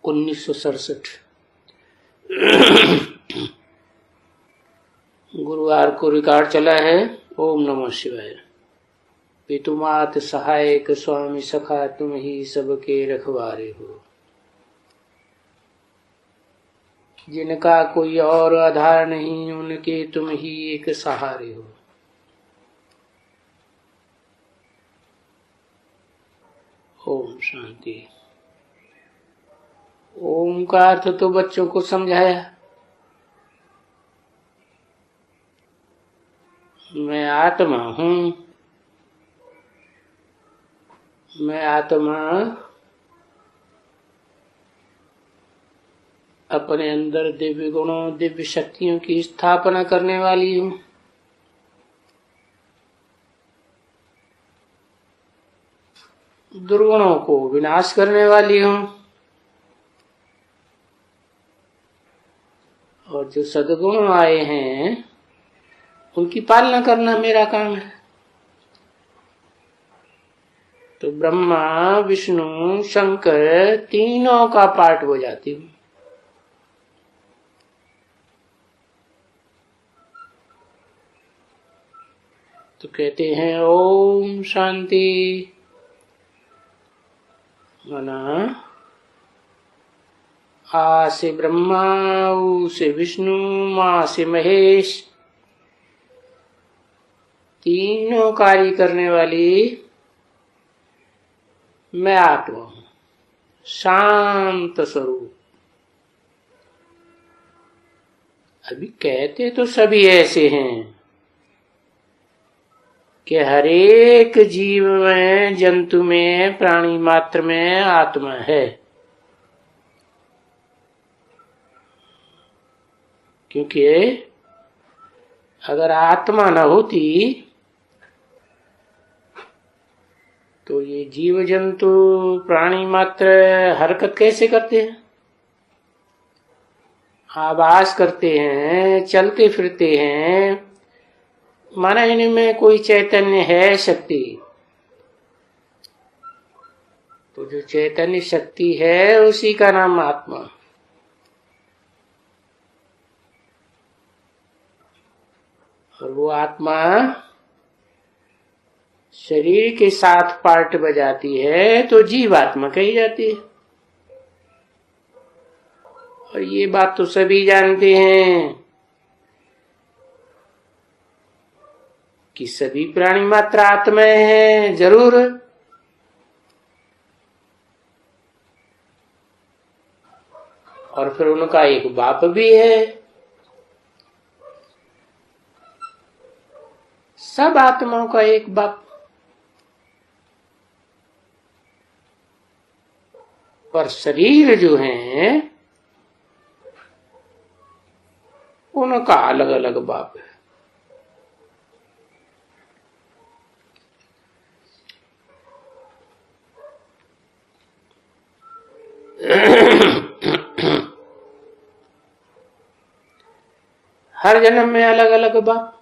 1967 गुरुवार को रिकॉर्ड चला है। ओम नमः शिवाय। पितुमात सहायक स्वामी सखा तुम ही सबके रखवारे हो, जिनका कोई और आधार नहीं उनके तुम ही एक सहारे हो। ओम शांति। ओम का अर्थ तो बच्चों को समझाया। मैं आत्मा हूँ, मैं आत्मा अपने अंदर दिव्य गुणों दिव्य शक्तियों की स्थापना करने वाली हूँ। दुर्गुणों को विनाश करने वाली हूँ और जो सद्गुण आए हैं उनकी पालना करना मेरा काम है। तो ब्रह्मा विष्णु शंकर तीनों का पार्ट हो जाती हूँ। तो कहते हैं ओम शांति। माना आ से ब्रह्मा, ऊ से विष्णु, मां से महेश, तीनों कार्य करने वाली मैं आत्मा हूं, शांत स्वरूप। अभी कहते तो सभी ऐसे हैं कि हर एक जीव में, जंतु में, प्राणी मात्र में आत्मा है। क्योंकि अगर आत्मा न होती तो ये जीव जंतु प्राणी मात्र हरकत कैसे करते हैं, आवाज करते हैं, चलते फिरते हैं। माना इनमें कोई चैतन्य है, शक्ति। तो जो चैतन्य शक्ति है उसी का नाम आत्मा। और वो आत्मा शरीर के साथ पार्ट बजाती है तो जीवात्मा कही जाती है। और ये बात तो सभी जानते हैं कि सभी प्राणी मात्र आत्माएं हैं, जरूर। और फिर उनका एक बाप भी है। सब आत्माओं का एक बाप। पर शरीर जो हैं उनका अलग अलग बाप है। हर जन्म में अलग अलग बाप।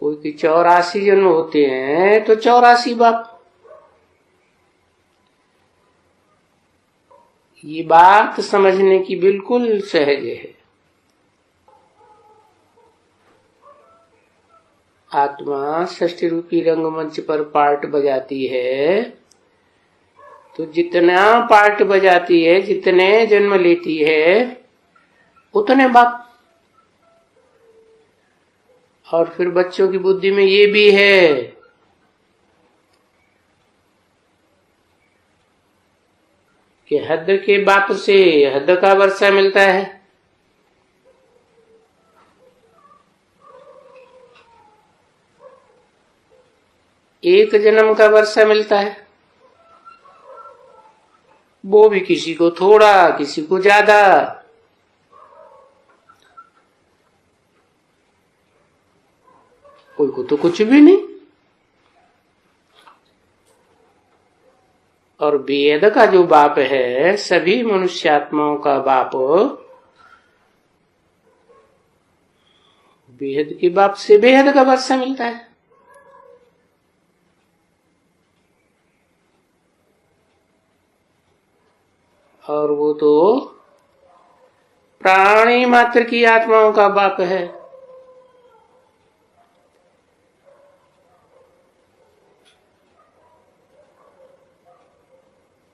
कोई की 84 जन्म होते हैं तो 84 बाप। ये बात समझने की बिल्कुल सहज है। आत्मा षष्ठी रूपी रंगमंच पर पार्ट बजाती है तो जितना पार्ट बजाती है, जितने जन्म लेती है, उतने बाप। और फिर बच्चों की बुद्धि में ये भी है कि हद के बाप से हद का वर्षा मिलता है। एक जन्म का वर्षा मिलता है, वो भी किसी को थोड़ा, किसी को ज्यादा। कोई को तो कुछ भी नहीं। और वेद का जो बाप है, सभी मनुष्यात्माओं का बाप, बेहद के बाप से बेहद का वर्षा मिलता है। और वो तो प्राणी मात्र की आत्माओं का बाप है।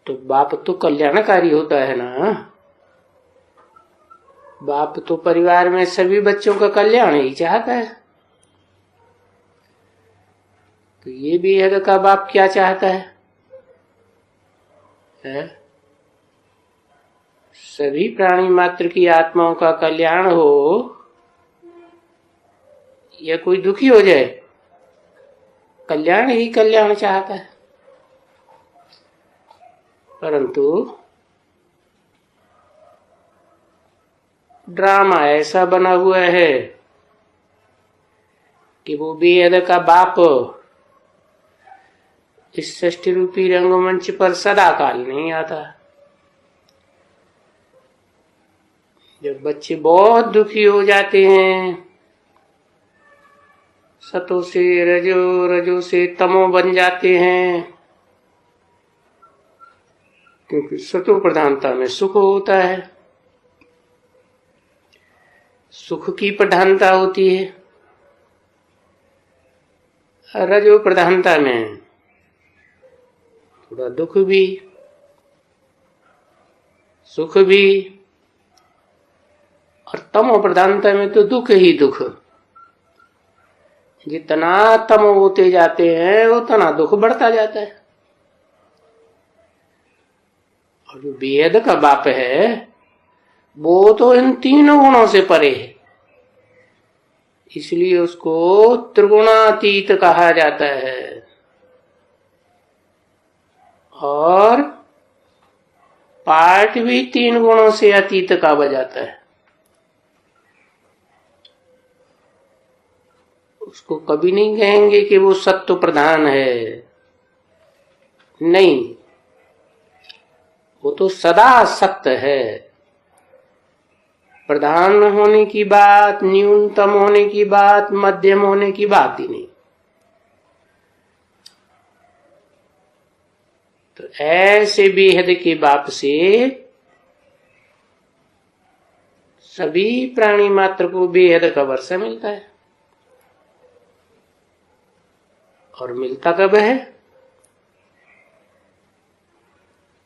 तो बाप तो कल्याणकारी होता है ना। बाप तो परिवार में सभी बच्चों का कल्याण ही चाहता है। तो ये बेहद का बाप क्या चाहता है? सभी प्राणी मात्र की आत्माओं का कल्याण हो या कोई दुखी हो जाए, कल्याण ही कल्याण चाहता है। परंतु ड्रामा ऐसा बना हुआ है कि वो बेहद का बाप इस सृष्टि रूपी रंगमंच पर सदा काल नहीं आता। जब बच्चे बहुत दुखी हो जाते हैं, सतो से रजो, रजो से तमो बन जाते हैं, क्योंकि सतो प्रधानता में सुख होता है, सुख की प्रधानता होती है। रजो प्रधानता में थोड़ा दुख भी, सुख भी, और तमो प्रधानता में तो दुख ही दुख। जितना तमो होते जाते हैं उतना दुख बढ़ता जाता है। और जो बेहद का बाप है वो तो इन तीनों गुणों से परे है, इसलिए उसको त्रिगुणातीत कहा जाता है। और पाठ भी तीन गुणों से अतीत का बजाता है। उसको कभी नहीं कहेंगे कि वो सत्व प्रधान है, नहीं, वो तो सदा सत्य है। प्रधान होने की बात, न्यूनतम होने की बात, मध्यम होने की बात ही नहीं। तो ऐसे बेहद के बाप से सभी प्राणी मात्र को बेहद का वर्षा मिलता है। और मिलता कब है?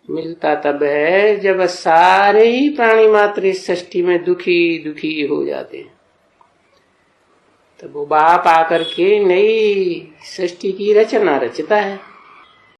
मिलता तब है जब सारे ही प्राणी मात्र इस सृष्टि में दुखी दुखी हो जाते हैं। तब वो बाप आकर के नई सृष्टि की रचना रचता है।